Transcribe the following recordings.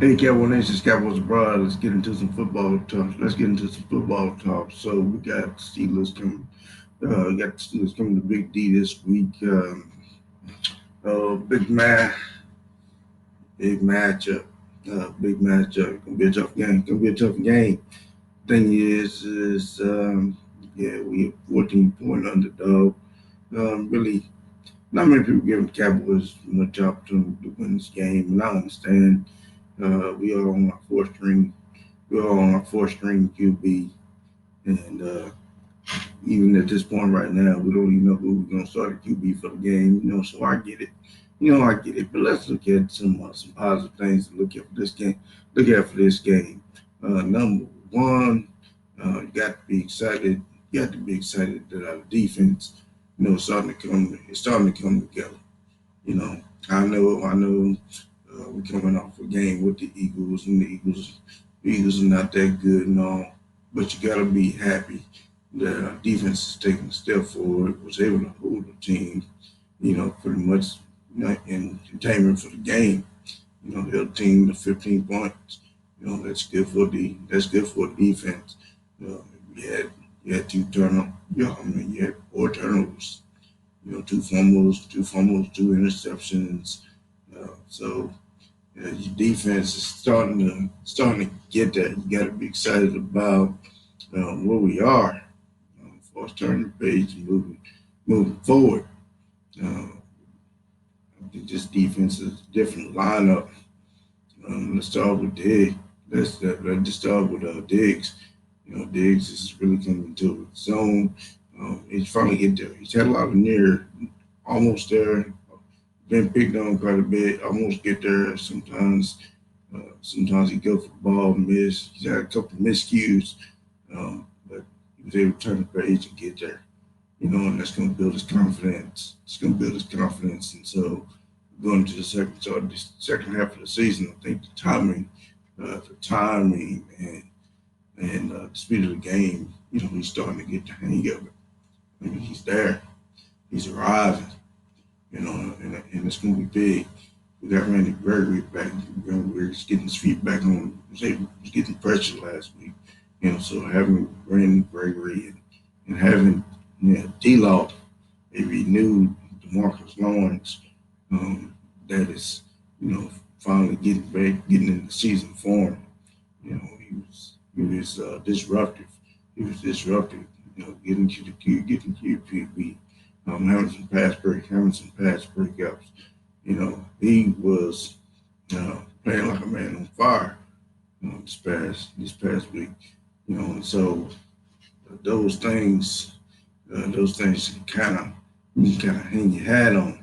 Hey, Cowboy Nation, it's Cowboys abroad. Let's get into some football talk. Let's get into some football talk. So we got Steelers coming. We got the Steelers coming to Big D this week. Big matchup. Big matchup. Gonna be a tough game. Gonna be a tough game. Thing is, yeah, we have 14-point underdog. Really, not many people giving the Cowboys much opportunity to win this game, and I understand. We are on our fourth string. We're on our fourth string QB, and even at this point right now, we don't even know who we're gonna start at QB for the game. So I get it. I get it. But let's look at some positive things to look at for this game. Look at for this game. Number one, you got to be excited. You got to be excited that our defense, it's starting to come together. You know, I know. We're coming off a game with the Eagles, and the Eagles are not that good and all, but you got to be happy that our defense is taking a step forward, was able to hold the team, pretty much in containment for the game. Held the team to 15 points. That's good for defense. You know, you had two turnovers. You had four turnovers. Two interceptions. Your defense is starting to get that. You got to be excited about where we are for us turning the page and moving forward. I think this defense is a different lineup. Let's start with Diggs. Let's just start with Diggs. Diggs is really coming into his zone. He's finally get there. He's had a lot of near, almost there. Been picked on quite a bit. Almost get there sometimes. Sometimes he go for the ball, miss. He's had a couple of miscues, but he was able to turn the page and get there. And that's going to build his confidence. It's going to build his confidence, and so going to the second half of the season, I think the timing and the speed of the game, he's starting to get the hang of it. I mean, he's there. He's arriving. And it's going to be big. We got Randy Gregory back. We're getting his feet back on. Was getting pressure last week. So having Randy Gregory and having D-Law, a renewed DeMarcus Lawrence, that is, finally getting back, getting in the season form. He was disruptive. He was disruptive. Getting to the Q, getting to the QB, having some pass breakups. He was playing like a man on fire this past week. And so those things, those things you kind of hang your hat on.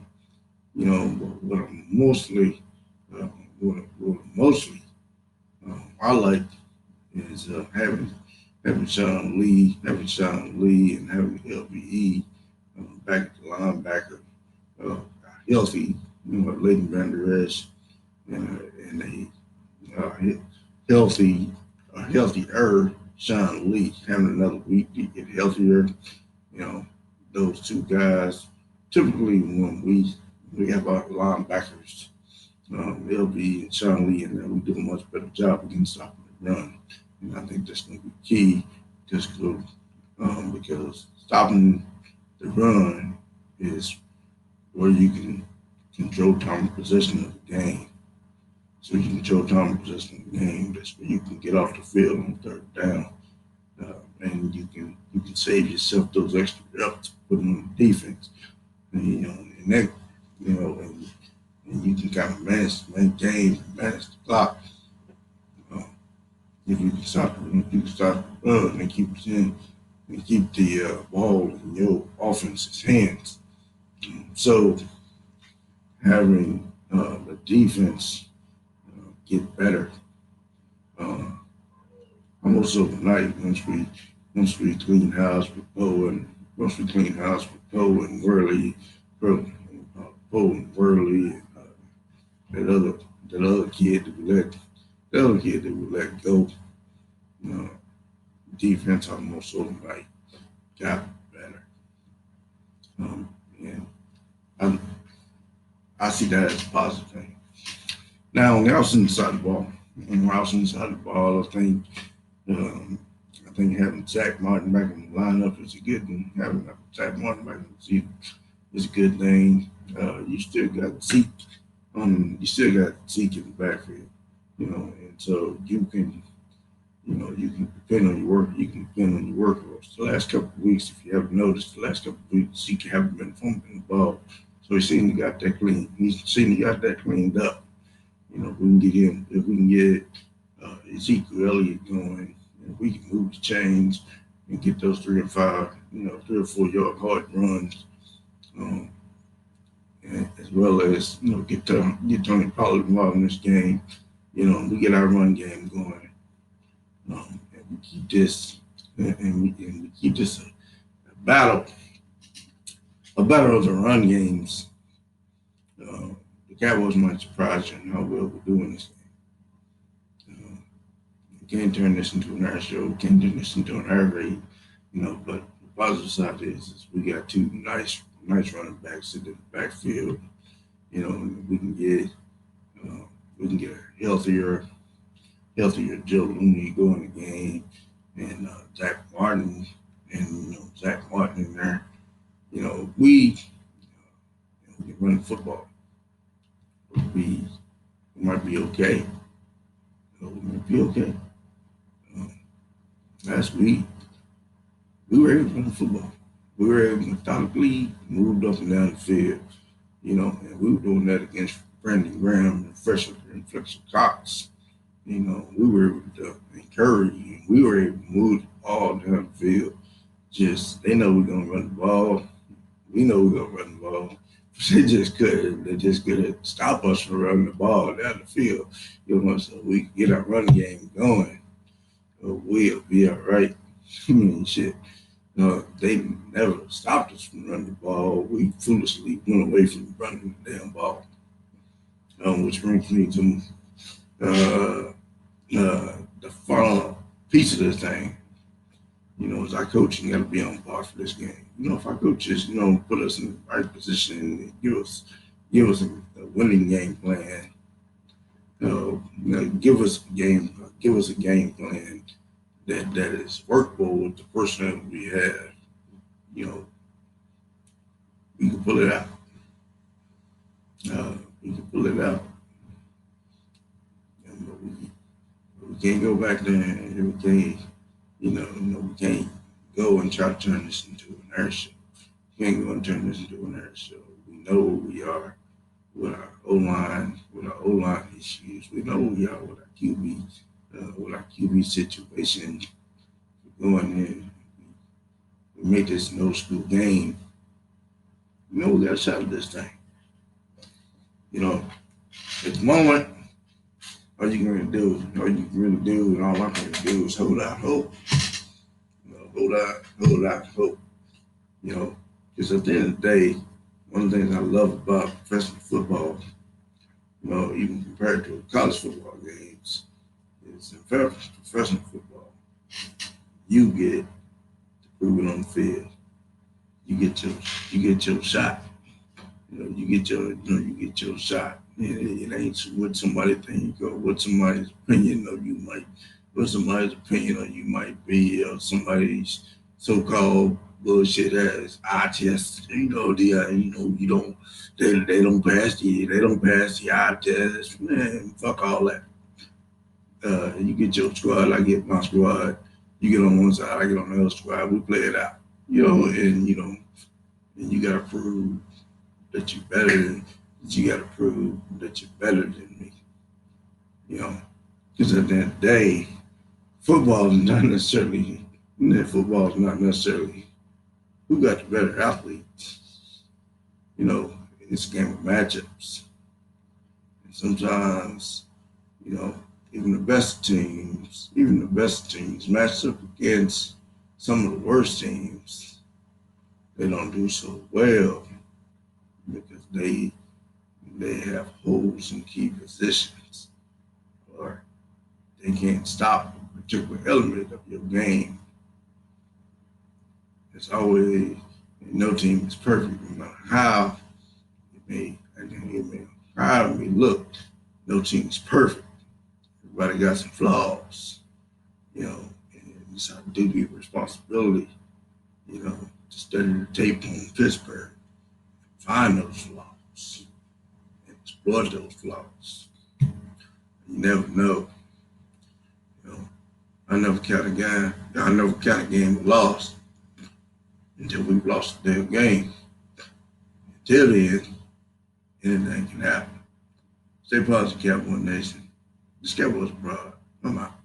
What I'm mostly, what I like is having Sean Lee, and having LVE back at the linebacker, uh, healthy, Leighton Vander Esch, and a healthy, healthier Sean Lee, having another week to get healthier. You know, those two guys. Typically, when we have our linebackers, LB and Sean Lee, and we do a much better job against stopping the run. And I think that's going to be key, just because stopping the run is where you can control time of possession of the game. So you can control time of possession of the game. That's where you can get off the field on third down, and you can save yourself those extra reps, put them on the defense, and that and you can kind of manage the clock. Uh, if you can stop the run and keep the ball in your offense's hands. So having the defense get better uh, almost overnight once we clean house with Poe and once we clean house with Poe and Worley, Poe and Worley, and that other that other kid that we let the other kid that we let go. Uh, Defense almost overnight got better, and I, I see that as a positive thing. Now on the outside side of the ball, on Roushing side of the ball. Um, I think having Zach Martin back in the lineup is a good thing. Having Zach Martin back in the season is a good thing. You still got Zeke you still got Zeke in the backfield, and so you can depend on your work. You can depend on your workhorse. The last couple of weeks, if you haven't noticed, the last couple of weeks, Zeke haven't been fumbling the ball. So he seemed to got that clean. He's seen he got that cleaned up. If we can get him, if we can get Ezekiel Elliott going, if we can move the chains and get those 3 or 5, 3 or 4 yard hard runs, um, and as well as get Tony Pollard involved in this game. We get our run game going, and we keep this and we keep this battle, a battle of the run games. Uh, the Cowboys might surprise you in how well we're doing this game. We can't turn this into an air show. We can't turn this into an air raid. But the positive side is we got two nice running backs in the backfield. And uh, we can get a healthier Joe Looney going the game, and Zach Martin in there. We can run the football. We might be okay. We might be okay. Um, Last week we were able to run the football. We were able to methodically move up and down the field. And we were doing that against Brandon Graham and Fletcher Cox. We were able to encourage you. We were able to move the ball down the field. Just they know we're gonna run the ball. We know we're gonna run the ball. They just couldn't. They just couldn't stop us from running the ball down the field. So we could get our run game going. We'll be all right. I mean, shit. They never stopped us from running the ball. We foolishly went away from running the damn ball. Which brings me to uh, the final piece of this thing. Is our coaching got to be on par for this game. If our coaches, put us in the right position and give us a winning game plan. Give us a game plan that is workable with the personnel we have. You know, we can pull it out. We can pull it out. We can't go back there and we can't, we can't go and try to turn this into an air show. We can't go and turn this into an air show. We know where we are with our O line issues. We know where we are with our QB situation. We're going in, we made this no school game. We got a shot at this thing. You know, at the moment, all you can really do, and all I'm going to do is hold out hope. Hold out hope. Because at the end of the day, one of the things I love about professional football, even compared to college football games, is in professional football, you get to prove it on the field. You get your shot. You get your shot. It ain't what somebody think or what somebody's opinion of you might be, or somebody's so-called bullshit ass eye test. You don't they don't pass the eye test. Man, fuck all that. You get your squad, I get my squad. You get on one side, I get on the other squad. We play it out. And you gotta prove that you're better than that you got to prove that you're better than me. You know, because at the end of the day, football is not necessarily football is not necessarily who got the better athletes. It's a game of matchups. And sometimes, you know, even the best teams match up against some of the worst teams. They don't do so well because they have holes in key positions, or they can't stop a particular element of your game. It's always no team is perfect, no matter how it may look. No team is perfect. everybody got some flaws, you know, and it's our duty and responsibility, you know, to study the tape on Pittsburgh, find those flaws, and exploit those flaws. You never know, you know. I never count a game lost until we've lost the damn game. Until then, anything can happen. Stay positive, Cowboy Nation. This Cowboys abroad. I'm out.